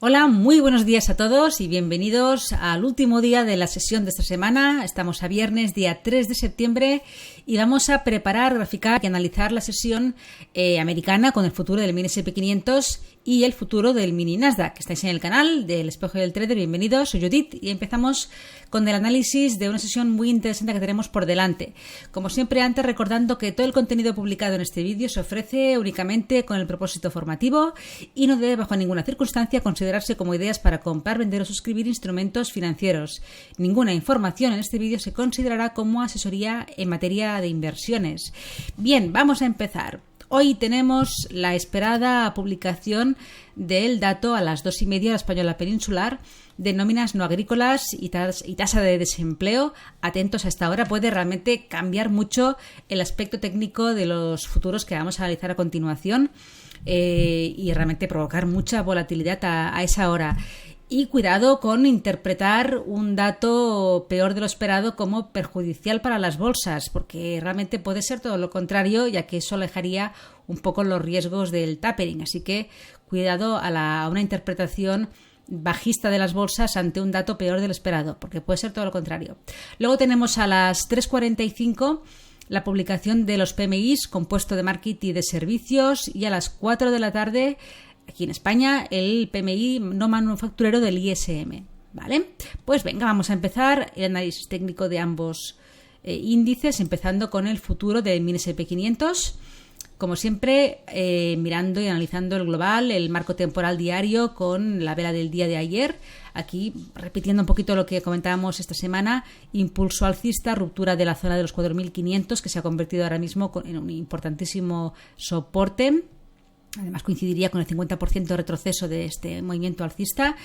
Hola, muy buenos días a todos y bienvenidos al último día de la sesión de esta semana. Estamos a viernes, día 3 de septiembre y vamos a preparar, graficar y analizar la sesión americana con el futuro del mini S&P 500 y el futuro del mini Nasdaq. Estáis en el canal del Espejo del Trader, bienvenidos, soy Judith y empezamos con el análisis de una sesión muy interesante que tenemos por delante. Como siempre, antes recordando que todo el contenido publicado en este vídeo se ofrece únicamente con el propósito formativo y no debe bajo ninguna circunstancia considerarse como ideas para comprar, vender o suscribir instrumentos financieros. Ninguna información en este vídeo se considerará como asesoría en materia de inversiones. Bien, vamos a empezar. Hoy tenemos la esperada publicación del dato a las 2:30 de la española peninsular de nóminas no agrícolas y tasa de desempleo. Atentos a esta hora, puede realmente cambiar mucho el aspecto técnico de los futuros que vamos a analizar a continuación y realmente provocar mucha volatilidad a esa hora. Y cuidado con interpretar un dato peor de lo esperado como perjudicial para las bolsas, porque realmente puede ser todo lo contrario, ya que eso alejaría un poco los riesgos del tapering. Así que cuidado a una interpretación bajista de las bolsas ante un dato peor de lo esperado, porque puede ser todo lo contrario. Luego tenemos a las 3:45 la publicación de los PMIs, compuesto de market y de servicios, y a las 4 de la tarde aquí en España, el PMI no manufacturero del ISM, ¿vale? Pues venga, vamos a empezar el análisis técnico de ambos índices, empezando con el futuro del mini S&P 500. Como siempre, mirando y analizando el global, el marco temporal diario con la vela del día de ayer. Aquí, repitiendo un poquito lo que comentábamos esta semana, impulso alcista, ruptura de la zona de los 4.500, que se ha convertido ahora mismo en un importantísimo soporte. Además coincidiría con el 50% de retroceso de este movimiento alcista.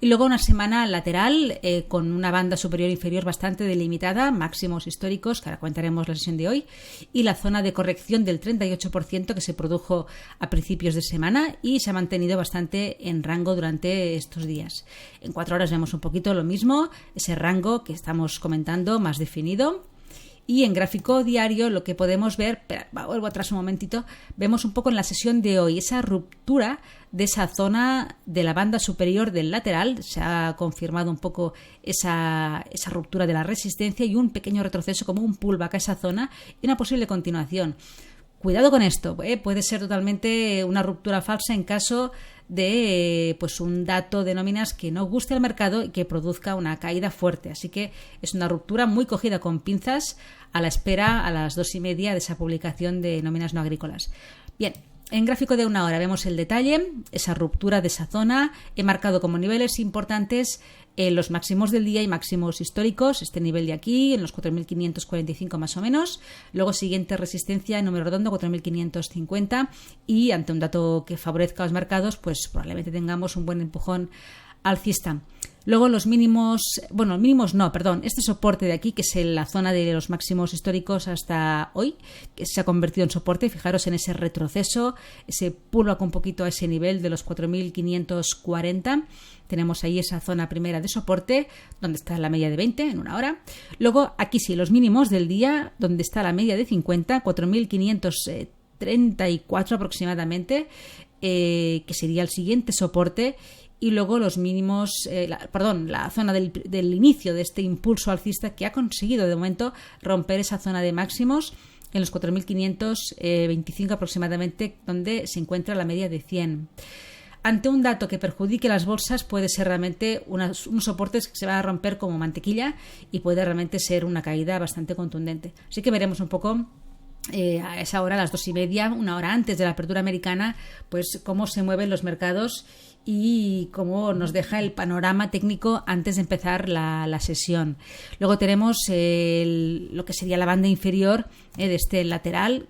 Y luego una semana lateral con una banda superior e inferior bastante delimitada, máximos históricos, que ahora comentaremos la sesión de hoy, y la zona de corrección del 38% que se produjo a principios de semana y se ha mantenido bastante en rango durante estos días. En 4 horas vemos un poquito lo mismo, ese rango que estamos comentando más definido. Y en gráfico diario lo que podemos ver, vuelvo atrás un momentito, vemos un poco en la sesión de hoy esa ruptura de esa zona de la banda superior del lateral. Se ha confirmado un poco esa ruptura de la resistencia y un pequeño retroceso como un pullback a esa zona y una posible continuación. Cuidado con esto, puede ser totalmente una ruptura falsa en caso de un dato de nóminas que no guste al mercado y que produzca una caída fuerte. Así que es una ruptura muy cogida con pinzas a la espera a las 2:30 de esa publicación de nóminas no agrícolas. Bien, en gráfico de 1 hora vemos el detalle, esa ruptura de esa zona. He marcado como niveles importantes los máximos del día y máximos históricos, este nivel de aquí, en los 4.545 más o menos. Luego siguiente resistencia en número redondo, 4.550, y ante un dato que favorezca a los mercados, pues probablemente tengamos un buen empujón alcista. Luego los mínimos, este soporte de aquí, que es la zona de los máximos históricos hasta hoy, que se ha convertido en soporte. Fijaros en ese retroceso, ese pullback un poquito a ese nivel de los 4.540. Tenemos ahí esa zona primera de soporte, donde está la media de 20 en 1 hora. Luego aquí sí, los mínimos del día, donde está la media de 50, 4.534 aproximadamente, que sería el siguiente soporte. Y luego los mínimos, la zona del inicio de este impulso alcista que ha conseguido de momento romper esa zona de máximos en los 4.525 aproximadamente, donde se encuentra la media de 100. Ante un dato que perjudique las bolsas puede ser realmente unos soportes que se van a romper como mantequilla y puede realmente ser una caída bastante contundente. Así que veremos un poco a esa hora, a las 2:30, 1 hora antes de la apertura americana, pues cómo se mueven los mercados y cómo nos deja el panorama técnico antes de empezar la sesión. Luego tenemos lo que sería la banda inferior de este lateral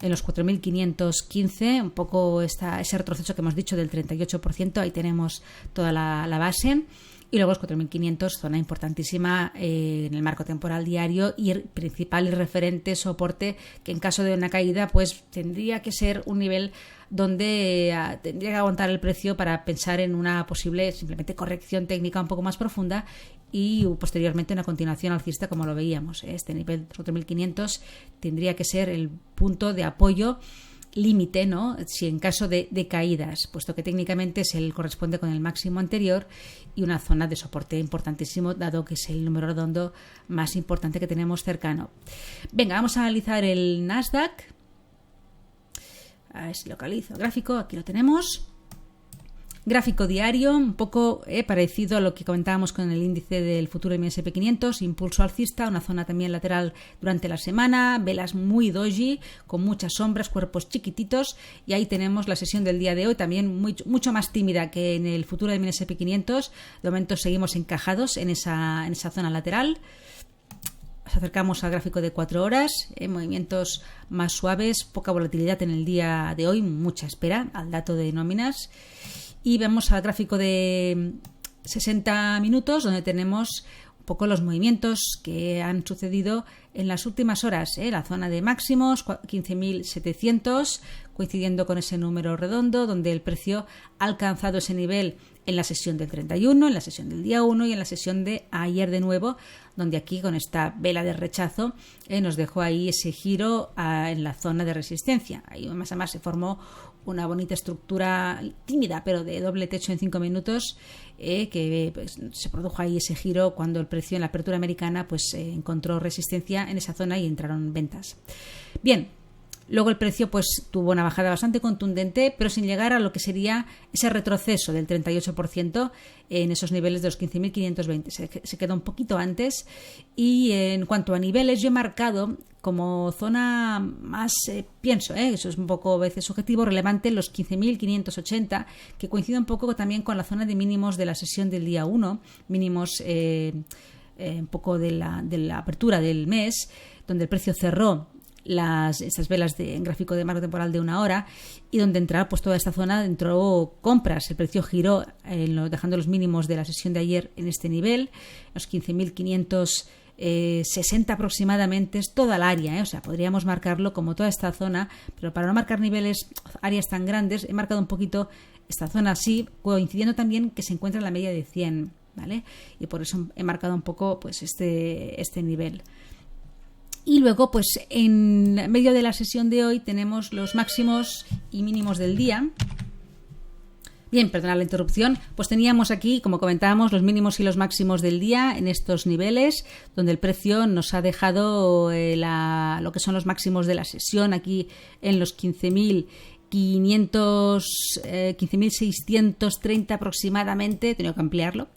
en los 4.515, un poco ese retroceso que hemos dicho del 38%, ahí tenemos toda la base. Y luego los 4.500, zona importantísima en el marco temporal diario y principal y referente soporte que en caso de una caída pues tendría que ser un nivel donde tendría que aguantar el precio para pensar en una posible simplemente corrección técnica un poco más profunda y posteriormente una continuación alcista como lo veíamos. Este nivel de 4.500 tendría que ser el punto de apoyo límite, ¿no? Si en caso de caídas, puesto que técnicamente corresponde con el máximo anterior, y una zona de soporte importantísimo, dado que es el número redondo más importante que tenemos cercano. Venga, vamos a analizar el Nasdaq. A ver si localizo el gráfico, aquí lo tenemos. Gráfico diario, un poco parecido a lo que comentábamos con el índice del futuro M&S 500, impulso alcista, una zona también lateral durante la semana, velas muy doji, con muchas sombras, cuerpos chiquititos, y ahí tenemos la sesión del día de hoy, también mucho más tímida que en el futuro M&S 500. De momento seguimos encajados en esa zona lateral. Nos acercamos al gráfico de 4 horas, movimientos más suaves, poca volatilidad en el día de hoy, mucha espera al dato de nóminas. Y vemos al gráfico de 60 minutos, donde tenemos un poco los movimientos que han sucedido en las últimas horas. La zona de máximos, 15.700, coincidiendo con ese número redondo, donde el precio ha alcanzado ese nivel en la sesión del 31, en la sesión del día 1 y en la sesión de ayer de nuevo, donde aquí con esta vela de rechazo nos dejó ahí ese giro en la zona de resistencia. Ahí más a más se formó una bonita estructura tímida, pero de doble techo en 5 minutos, que pues, se produjo ahí ese giro cuando el precio en la apertura americana pues encontró resistencia en esa zona y entraron ventas. Bien, luego el precio pues tuvo una bajada bastante contundente, pero sin llegar a lo que sería ese retroceso del 38% en esos niveles de los 15.520. Se quedó un poquito antes, y en cuanto a niveles yo he marcado como zona más, pienso, eso es un poco a veces subjetivo, relevante, los 15.580, que coincide un poco también con la zona de mínimos de la sesión del día 1, mínimos un poco de la apertura del mes, donde el precio cerró estas velas en gráfico de marco temporal de 1 hora, y donde entrar pues toda esta zona entró compras. El precio giró dejando los mínimos de la sesión de ayer en este nivel, los 15.560 aproximadamente, es toda el área, o sea, podríamos marcarlo como toda esta zona, pero para no marcar niveles, áreas tan grandes, he marcado un poquito esta zona así, coincidiendo también que se encuentra en la media de 100, ¿vale? Y por eso he marcado un poco pues este nivel. Y luego, pues en medio de la sesión de hoy tenemos los máximos y mínimos del día. Bien, perdona la interrupción. Pues teníamos aquí, como comentábamos, los mínimos y los máximos del día en estos niveles, donde el precio nos ha dejado lo que son los máximos de la sesión aquí en los 15.630 aproximadamente, he tenido que ampliarlo,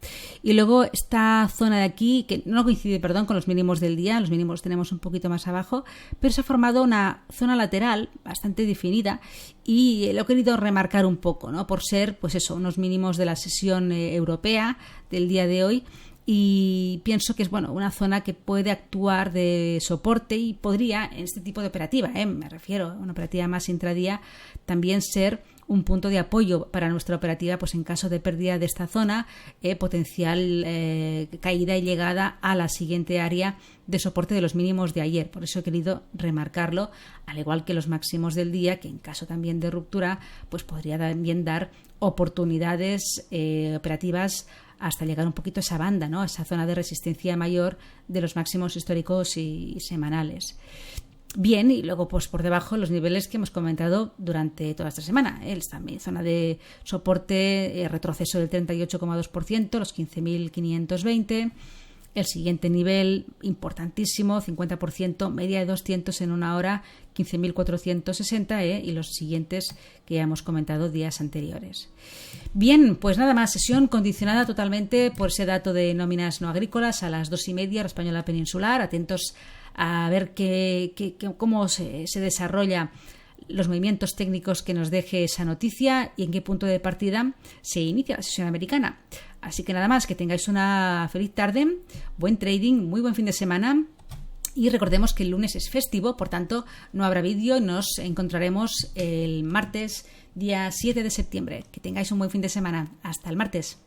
y luego esta zona de aquí, que no coincide, con los mínimos del día, los mínimos tenemos un poquito más abajo, pero se ha formado una zona lateral bastante definida, y lo he querido remarcar un poco, ¿no? Por ser, pues eso, unos mínimos de la sesión europea del día de hoy. Y pienso que es una zona que puede actuar de soporte y podría, en este tipo de operativa, me refiero a una operativa más intradía, también ser un punto de apoyo para nuestra operativa, pues en caso de pérdida de esta zona, potencial caída y llegada a la siguiente área de soporte de los mínimos de ayer. Por eso he querido remarcarlo, al igual que los máximos del día, que en caso también de ruptura, pues podría también dar oportunidades operativas hasta llegar un poquito a esa banda, ¿no? Esa zona de resistencia mayor de los máximos históricos y semanales. Bien, y luego pues por debajo los niveles que hemos comentado durante toda esta semana. Esta zona de soporte, retroceso del 38,2%, los 15.520. El siguiente nivel importantísimo, 50%, media de 200 en 1 hora, 15.460, y los siguientes que ya hemos comentado días anteriores. Bien, pues nada más, sesión condicionada totalmente por ese dato de nóminas no agrícolas a las 2:30, hora española peninsular. Atentos a ver cómo se desarrolla los movimientos técnicos que nos deje esa noticia y en qué punto de partida se inicia la sesión americana. Así que nada más, que tengáis una feliz tarde, buen trading, muy buen fin de semana, y recordemos que el lunes es festivo, por tanto no habrá vídeo y nos encontraremos el martes, día 7 de septiembre. Que tengáis un buen fin de semana. Hasta el martes.